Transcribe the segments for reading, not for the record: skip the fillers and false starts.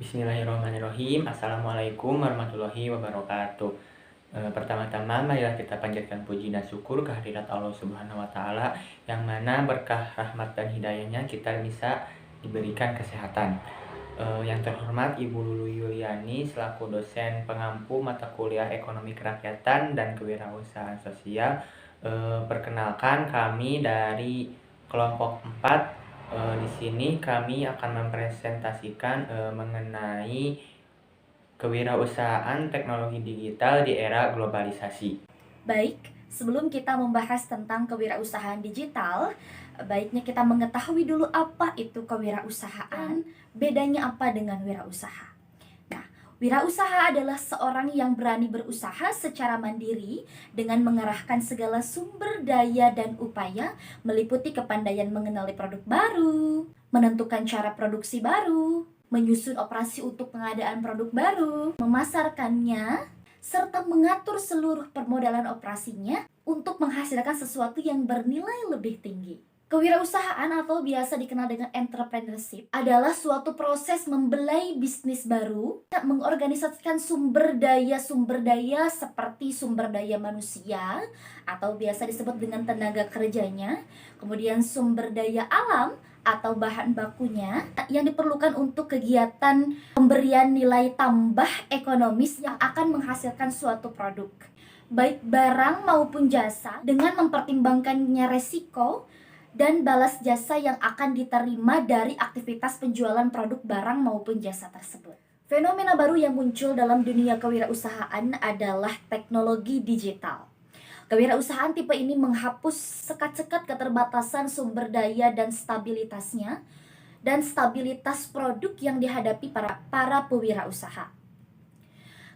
Bismillahirrahmanirrahim. Assalamualaikum warahmatullahi wabarakatuh. Pertama-tama marilah kita panjatkan puji dan syukur kehadirat Allah Subhanahu wa taala yang mana berkah rahmat dan hidayahnya kita bisa diberikan kesehatan. Yang terhormat Ibu Lulu Yuliani selaku dosen pengampu mata kuliah Ekonomi Kerakyatan dan Kewirausahaan Sosial. Perkenalkan kami dari kelompok 4. Di sini kami akan mempresentasikan mengenai kewirausahaan teknologi digital di era globalisasi. Baik, sebelum kita membahas tentang kewirausahaan digital, baiknya kita mengetahui dulu apa itu kewirausahaan, bedanya apa dengan wirausaha. Nah, wirausaha adalah seorang yang berani berusaha secara mandiri dengan mengerahkan segala sumber daya dan upaya, meliputi kepandaian mengenali produk baru, menentukan cara produksi baru, menyusun operasi untuk pengadaan produk baru, memasarkannya, serta mengatur seluruh permodalan operasinya untuk menghasilkan sesuatu yang bernilai lebih tinggi. Kewirausahaan atau biasa dikenal dengan entrepreneurship adalah suatu proses membelai bisnis baru, mengorganisasikan sumber daya seperti sumber daya manusia atau biasa disebut dengan tenaga kerjanya, kemudian sumber daya alam atau bahan bakunya yang diperlukan untuk kegiatan pemberian nilai tambah ekonomis yang akan menghasilkan suatu produk, baik barang maupun jasa, dengan mempertimbangkannya resiko dan balas jasa yang akan diterima dari aktivitas penjualan produk barang maupun jasa tersebut. Fenomena baru yang muncul dalam dunia kewirausahaan adalah teknologi digital. Kewirausahaan tipe ini menghapus sekat-sekat keterbatasan sumber daya dan stabilitas produk yang dihadapi para pewirausaha.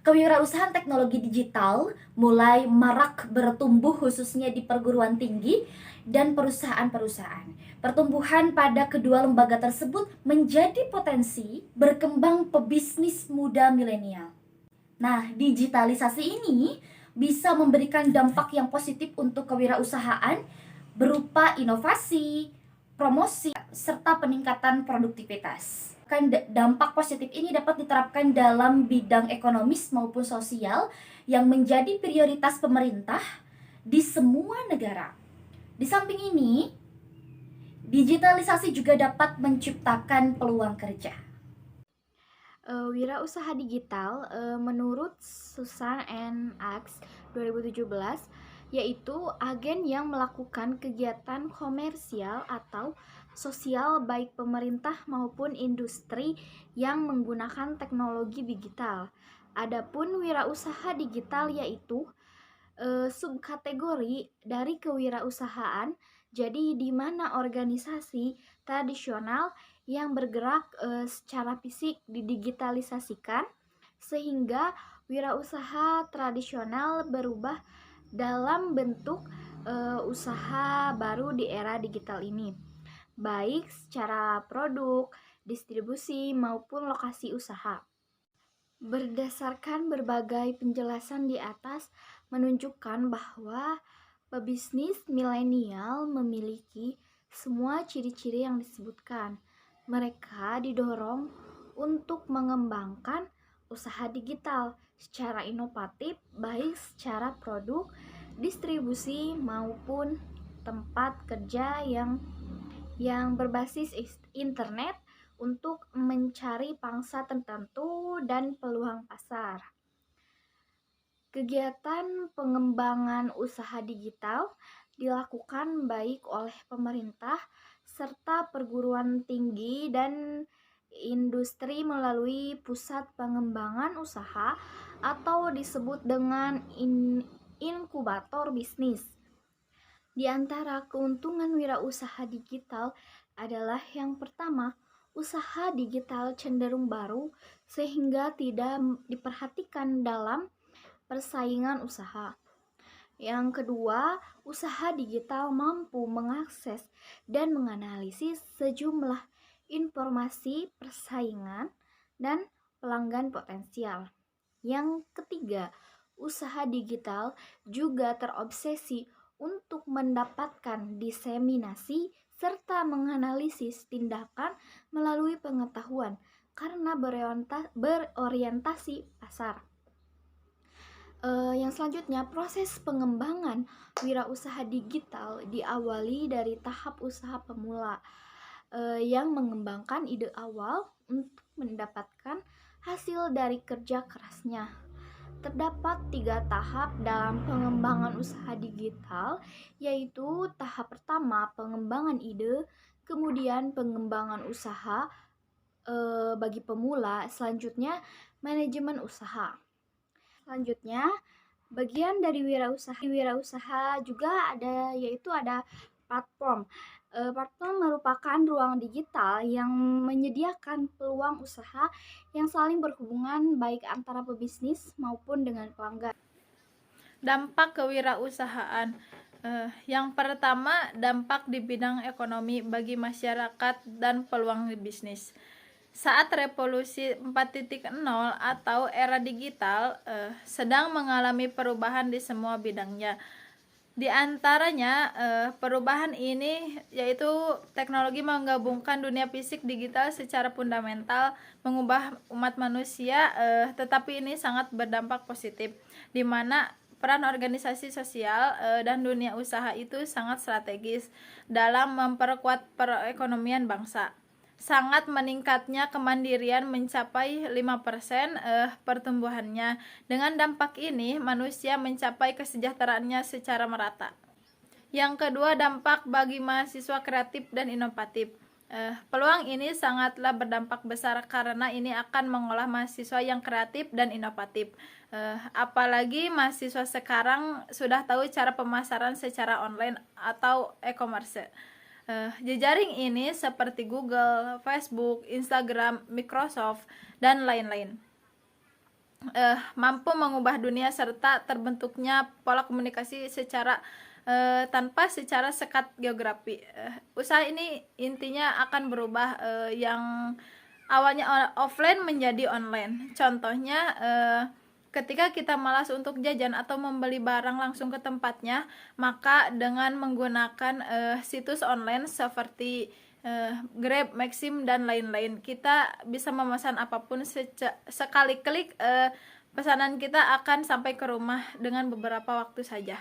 Kewirausahaan teknologi digital mulai marak bertumbuh khususnya di perguruan tinggi dan perusahaan-perusahaan. Pertumbuhan pada kedua lembaga tersebut menjadi potensi berkembang pebisnis muda milenial. Nah, digitalisasi ini bisa memberikan dampak yang positif untuk kewirausahaan berupa inovasi, promosi, serta peningkatan produktivitas. Dampak positif ini dapat diterapkan dalam bidang ekonomis maupun sosial yang menjadi prioritas pemerintah di semua negara. Di samping ini, digitalisasi juga dapat menciptakan peluang kerja. Wirausaha digital menurut Susan and Axe 2017 yaitu agen yang melakukan kegiatan komersial atau sosial baik pemerintah maupun industri yang menggunakan teknologi digital. Adapun wirausaha digital yaitu subkategori dari kewirausahaan, jadi di mana organisasi tradisional yang bergerak secara fisik didigitalisasikan sehingga wirausaha tradisional berubah dalam bentuk usaha baru di era digital ini, baik secara produk, distribusi maupun lokasi usaha. Berdasarkan berbagai penjelasan di atas menunjukkan bahwa pebisnis milenial memiliki semua ciri-ciri yang disebutkan. Mereka didorong untuk mengembangkan usaha digital secara inovatif, baik secara produk, distribusi maupun tempat kerja yang berbasis internet untuk mencari pangsa tertentu dan peluang pasar. Kegiatan pengembangan usaha digital dilakukan baik oleh pemerintah serta perguruan tinggi dan industri melalui pusat pengembangan usaha atau disebut dengan inkubator bisnis. Di antara keuntungan wirausaha digital adalah yang pertama, usaha digital cenderung baru sehingga tidak diperhatikan dalam persaingan usaha. Yang kedua, usaha digital mampu mengakses dan menganalisis sejumlah informasi persaingan dan pelanggan potensial. Yang ketiga, usaha digital juga terobsesi untuk mendapatkan diseminasi serta menganalisis tindakan melalui pengetahuan karena berorientasi pasar. Yang selanjutnya, proses pengembangan wirausaha digital diawali dari tahap usaha pemula yang mengembangkan ide awal untuk mendapatkan hasil dari kerja kerasnya. Terdapat 3 tahap dalam pengembangan usaha digital, yaitu tahap pertama pengembangan ide, kemudian pengembangan usaha bagi pemula, selanjutnya manajemen usaha. Selanjutnya, bagian dari wirausaha juga ada, yaitu ada platform. Platform merupakan ruang digital yang menyediakan peluang usaha yang saling berhubungan baik antara pebisnis maupun dengan pelanggan. Dampak kewirausahaan. Yang pertama, dampak di bidang ekonomi bagi masyarakat dan peluang bisnis. Saat revolusi 4.0 atau era digital sedang mengalami perubahan di semua bidangnya. Di antaranya perubahan ini yaitu teknologi menggabungkan dunia fisik digital secara fundamental, mengubah umat manusia, tetapi ini sangat berdampak positif, di mana peran organisasi sosial dan dunia usaha itu sangat strategis dalam memperkuat perekonomian bangsa. Sangat meningkatnya kemandirian mencapai 5% pertumbuhannya. Dengan dampak ini, manusia mencapai kesejahteraannya secara merata. Yang kedua, dampak bagi mahasiswa kreatif dan inovatif. Peluang ini sangatlah berdampak besar karena ini akan mengolah mahasiswa yang kreatif dan inovatif. Apalagi mahasiswa sekarang sudah tahu cara pemasaran secara online atau e-commerce. Jejaring ini seperti Google, Facebook, Instagram, Microsoft, dan lain-lain mampu mengubah dunia serta terbentuknya pola komunikasi tanpa secara sekat geografi. Usaha ini intinya akan berubah yang awalnya offline menjadi online. Contohnya ketika kita malas untuk jajan atau membeli barang langsung ke tempatnya, maka dengan menggunakan situs online seperti Grab, Maxim, dan lain-lain, kita bisa memesan apapun sekali klik, pesanan kita akan sampai ke rumah dengan beberapa waktu saja.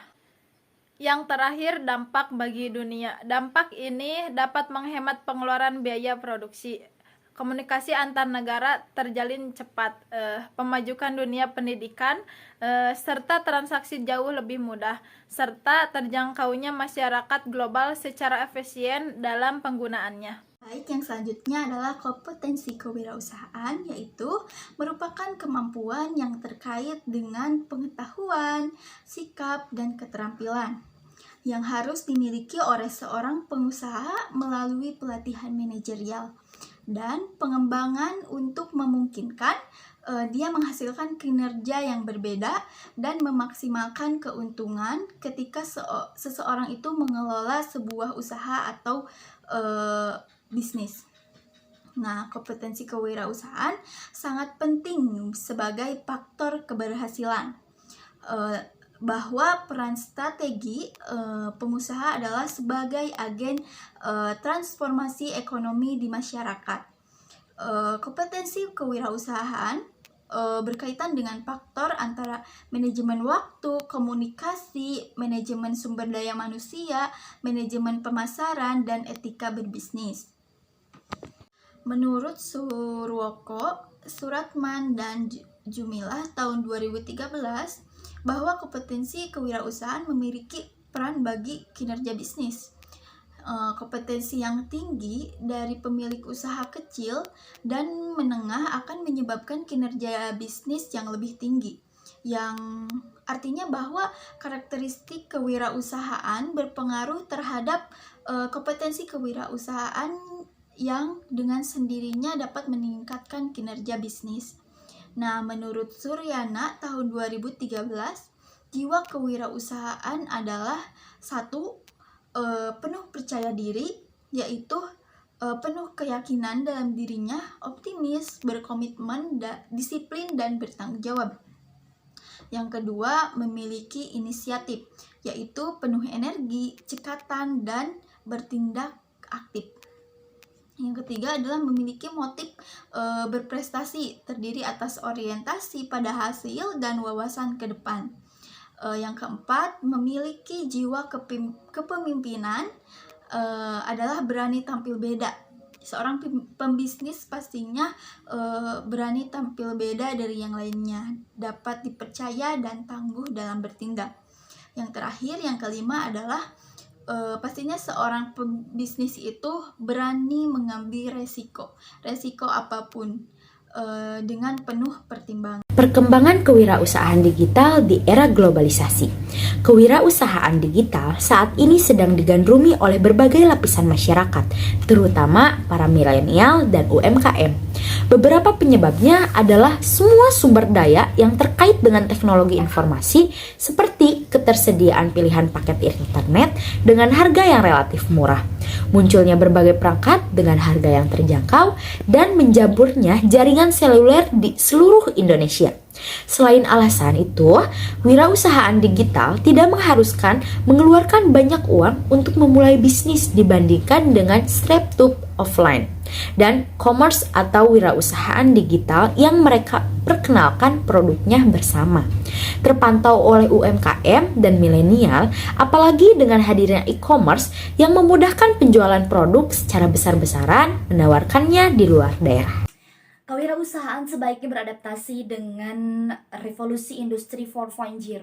Yang terakhir, dampak bagi dunia. Dampak ini dapat menghemat pengeluaran biaya produksi. Komunikasi antar negara terjalin cepat, pemajukan dunia pendidikan, serta transaksi jauh lebih mudah, serta terjangkaunya masyarakat global secara efisien dalam penggunaannya. Baik, yang selanjutnya adalah kompetensi kewirausahaan, yaitu merupakan kemampuan yang terkait dengan pengetahuan, sikap, dan keterampilan yang harus dimiliki oleh seorang pengusaha melalui pelatihan manajerial dan pengembangan untuk memungkinkan dia menghasilkan kinerja yang berbeda dan memaksimalkan keuntungan ketika seseorang itu mengelola sebuah usaha atau bisnis. Nah, kompetensi kewirausahaan sangat penting sebagai faktor keberhasilan. Bahwa peran strategi pengusaha adalah sebagai agen transformasi ekonomi di masyarakat. Kompetensi kewirausahaan berkaitan dengan faktor antara manajemen waktu, komunikasi, manajemen sumber daya manusia, manajemen pemasaran, dan etika berbisnis. Menurut Surwoko, Suratman, dan Jumilah tahun 2013, bahwa kompetensi kewirausahaan memiliki peran bagi kinerja bisnis. Kompetensi yang tinggi dari pemilik usaha kecil dan menengah akan menyebabkan kinerja bisnis yang lebih tinggi, yang artinya bahwa karakteristik kewirausahaan berpengaruh terhadap kompetensi kewirausahaan yang dengan sendirinya dapat meningkatkan kinerja bisnis. Nah, menurut Suryana tahun 2013, jiwa kewirausahaan adalah 1. Penuh percaya diri, yaitu penuh keyakinan dalam dirinya, optimis, berkomitmen, disiplin, dan bertanggung jawab. Yang kedua, memiliki inisiatif, yaitu penuh energi, cekatan, dan bertindak aktif. Yang ketiga adalah memiliki motif berprestasi, terdiri atas orientasi pada hasil dan wawasan ke depan. Yang keempat, memiliki jiwa kepemimpinan, adalah berani tampil beda. Seorang pembisnis pastinya berani tampil beda dari yang lainnya, dapat dipercaya dan tangguh dalam bertindak. Yang terakhir, yang kelima adalah pastinya seorang pembisnis itu berani mengambil resiko apapun dengan penuh pertimbangan. Perkembangan kewirausahaan digital di era globalisasi. Kewirausahaan digital saat ini sedang digandrungi oleh berbagai lapisan masyarakat, terutama para milenial dan UMKM. Beberapa penyebabnya adalah semua sumber daya yang terkait dengan teknologi informasi seperti ketersediaan pilihan paket internet dengan harga yang relatif murah, munculnya berbagai perangkat dengan harga yang terjangkau, dan menjaburnya jaringan seluler di seluruh Indonesia. Selain alasan itu, wirausahaan digital tidak mengharuskan mengeluarkan banyak uang untuk memulai bisnis dibandingkan dengan straight-up offline dan commerce atau wirausahaan digital yang mereka perkenalkan produknya bersama. Terpantau oleh UMKM dan milenial, apalagi dengan hadirnya e-commerce yang memudahkan penjualan produk secara besar-besaran, menawarkannya di luar daerah. Kewirausahaan sebaiknya beradaptasi dengan revolusi industri 4.0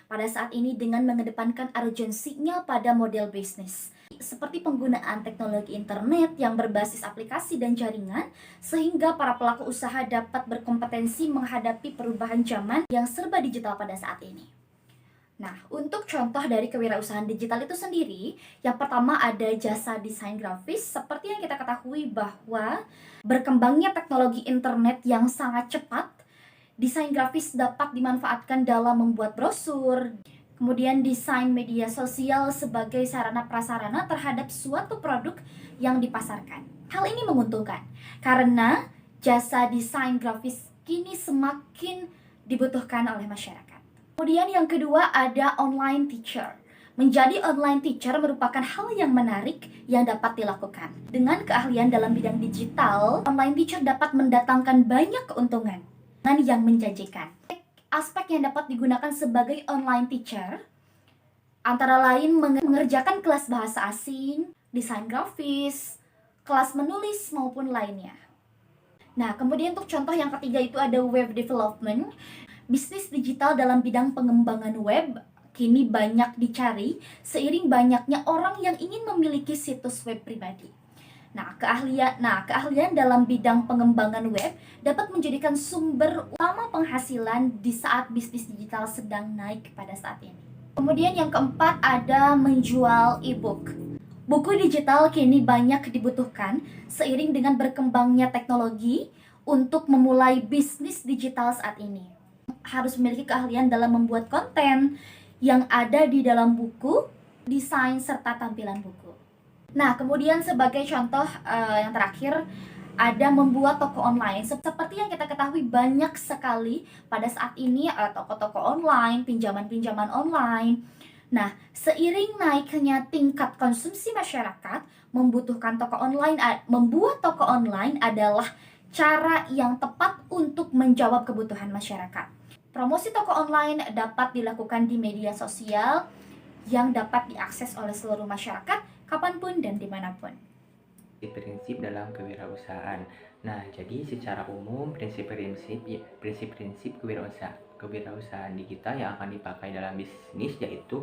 pada saat ini dengan mengedepankan urgensinya pada model bisnis, seperti penggunaan teknologi internet yang berbasis aplikasi dan jaringan, sehingga para pelaku usaha dapat berkompetensi menghadapi perubahan zaman yang serba digital pada saat ini. Nah, untuk contoh dari kewirausahaan digital itu sendiri, yang pertama ada jasa desain grafis. Seperti yang kita ketahui bahwa berkembangnya teknologi internet yang sangat cepat, desain grafis dapat dimanfaatkan dalam membuat brosur, kemudian desain media sosial sebagai sarana prasarana terhadap suatu produk yang dipasarkan. Hal ini menguntungkan karena jasa desain grafis kini semakin dibutuhkan oleh masyarakat. Kemudian yang kedua ada online teacher. Menjadi online teacher merupakan hal yang menarik yang dapat dilakukan. Dengan keahlian dalam bidang digital, online teacher dapat mendatangkan banyak keuntungan yang menjanjikan. Aspek yang dapat digunakan sebagai online teacher antara lain mengerjakan kelas bahasa asing, desain grafis, kelas menulis maupun lainnya. Nah, kemudian untuk contoh yang ketiga itu ada web development. Bisnis digital dalam bidang pengembangan web kini banyak dicari seiring banyaknya orang yang ingin memiliki situs web pribadi. Nah, keahlian dalam bidang pengembangan web dapat menjadikan sumber utama penghasilan di saat bisnis digital sedang naik pada saat ini. Kemudian yang keempat ada menjual e-book. Buku digital kini banyak dibutuhkan seiring dengan berkembangnya teknologi untuk memulai bisnis digital saat ini. Harus memiliki keahlian dalam membuat konten yang ada di dalam buku, desain, serta tampilan buku. Nah, kemudian sebagai contoh yang terakhir ada membuat toko online. Seperti yang kita ketahui banyak sekali pada saat ini toko-toko online, pinjaman-pinjaman online. Nah, seiring naiknya tingkat konsumsi masyarakat, membutuhkan toko online, membuat toko online adalah cara yang tepat untuk menjawab kebutuhan masyarakat. Promosi toko online dapat dilakukan di media sosial yang dapat diakses oleh seluruh masyarakat kapanpun dan dimanapun. Prinsip dalam kewirausahaan. Nah, jadi secara umum prinsip-prinsip kewirausahaan digital yang akan dipakai dalam bisnis yaitu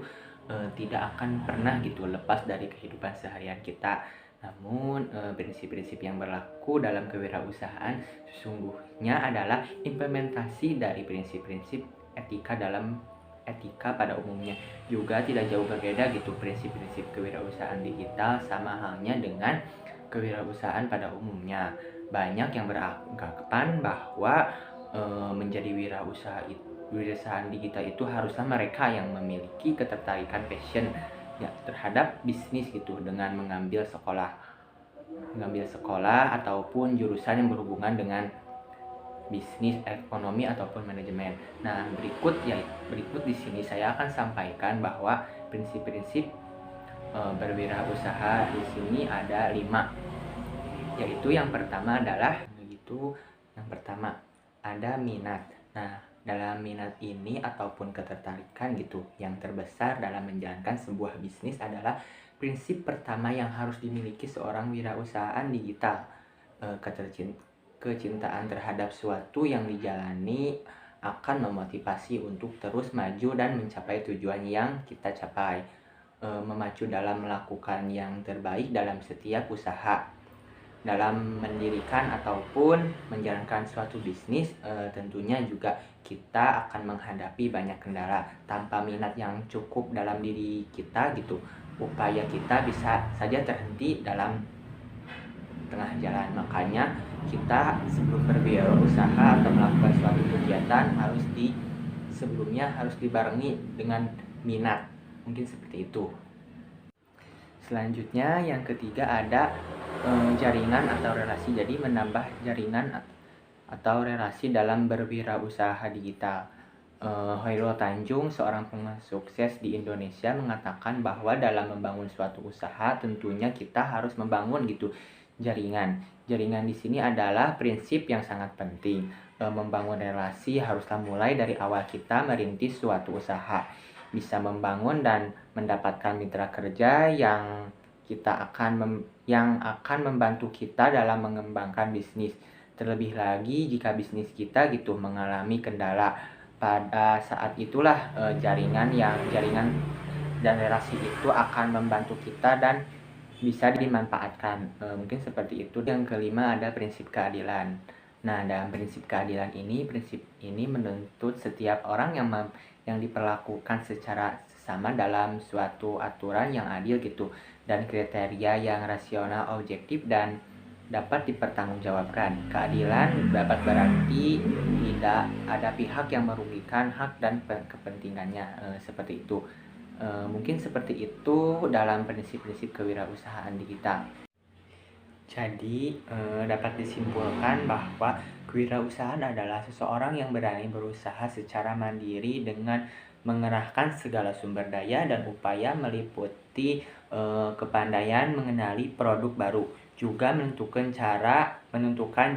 tidak akan pernah gitu lepas dari kehidupan seharian kita. Namun prinsip-prinsip yang berlaku dalam kewirausahaan sesungguhnya adalah implementasi dari prinsip-prinsip etika pada umumnya. Juga tidak jauh berbeda gitu prinsip-prinsip kewirausahaan digital sama halnya dengan kewirausahaan pada umumnya. Banyak yang beranggapan bahwa menjadi wirausahaan digital itu haruslah mereka yang memiliki ketertarikan passion ya terhadap bisnis gitu dengan mengambil sekolah ataupun jurusan yang berhubungan dengan bisnis, ekonomi ataupun manajemen. Nah, berikut di sini saya akan sampaikan bahwa prinsip-prinsip berwirausaha di sini ada 5. yaitu yang pertama adalah yang pertama ada minat. Nah, dalam minat ini ataupun ketertarikan gitu, yang terbesar dalam menjalankan sebuah bisnis adalah prinsip pertama yang harus dimiliki seorang wirausahaan digital. Kecintaan terhadap suatu yang dijalani akan memotivasi untuk terus maju dan mencapai tujuan yang kita capai. Memacu dalam melakukan yang terbaik dalam setiap usaha. Dalam mendirikan ataupun menjalankan suatu bisnis, tentunya juga kita akan menghadapi banyak kendala. Tanpa minat yang cukup dalam diri kita gitu, upaya kita bisa saja terhenti dalam tengah jalan. Makanya kita sebelum berwirausaha atau melakukan suatu kegiatan sebelumnya harus dibarengi dengan minat. Mungkin seperti itu. Selanjutnya yang ketiga ada jaringan atau relasi. Jadi menambah jaringan atau relasi dalam berwirausaha digital. Hoirul Tanjung, seorang sukses di Indonesia, mengatakan bahwa dalam membangun suatu usaha tentunya kita harus membangun gitu jaringan. Jaringan di sini adalah prinsip yang sangat penting. Membangun relasi haruslah mulai dari awal kita merintis suatu usaha. Bisa membangun dan mendapatkan mitra kerja yang akan membantu kita dalam mengembangkan bisnis. Terlebih lagi jika bisnis kita gitu mengalami kendala, pada saat itulah jaringan dan relasi itu akan membantu kita dan bisa dimanfaatkan. Mungkin seperti itu. Yang kelima ada prinsip keadilan. Nah, dalam prinsip keadilan prinsip ini menuntut setiap orang yang diperlakukan secara sama dalam suatu aturan yang adil gitu, dan kriteria yang rasional, objektif, dan dapat dipertanggungjawabkan. Keadilan dapat berarti tidak ada pihak yang merugikan hak dan kepentingannya, seperti itu. Mungkin seperti itu dalam prinsip-prinsip kewirausahaan digital. Jadi dapat disimpulkan bahwa kewirausahaan adalah seseorang yang berani berusaha secara mandiri dengan mengerahkan segala sumber daya dan upaya, meliputi kepandaian mengenali produk baru, juga menentukan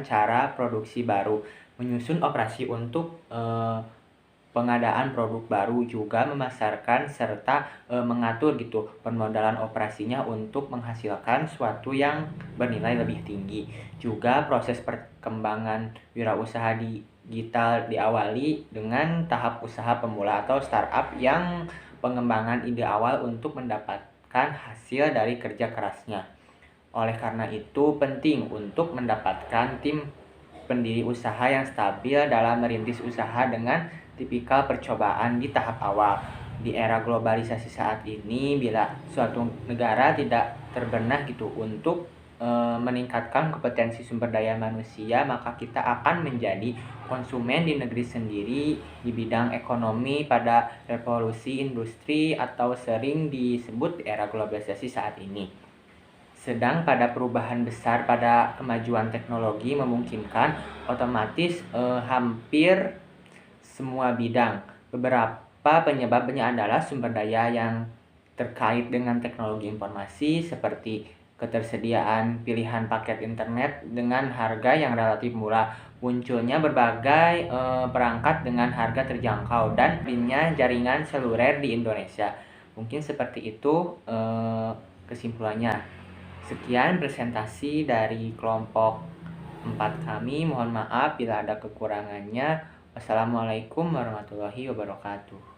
cara produksi baru, menyusun operasi untuk pengadaan produk baru, juga memasarkan serta mengatur gitu permodalan operasinya untuk menghasilkan suatu yang bernilai lebih tinggi. Juga proses perkembangan wirausaha digital diawali dengan tahap usaha pemula atau startup yang pengembangan ide awal untuk mendapatkan hasil dari kerja kerasnya. Oleh karena itu penting untuk mendapatkan tim pendiri usaha yang stabil dalam merintis usaha dengan tipikal percobaan di tahap awal. Di era globalisasi saat ini, bila suatu negara tidak terbenah gitu untuk meningkatkan kompetensi sumber daya manusia, maka kita akan menjadi konsumen di negeri sendiri di bidang ekonomi pada revolusi industri atau sering disebut era globalisasi saat ini. Sedang pada perubahan besar pada kemajuan teknologi memungkinkan otomatis hampir semua bidang. Beberapa penyebabnya adalah sumber daya yang terkait dengan teknologi informasi, seperti ketersediaan pilihan paket internet dengan harga yang relatif murah, munculnya berbagai perangkat dengan harga terjangkau, dan adanya jaringan seluler di Indonesia. Mungkin seperti itu kesimpulannya. Sekian presentasi dari kelompok 4 kami. Mohon maaf bila ada kekurangannya. Wassalamualaikum warahmatullahi wabarakatuh.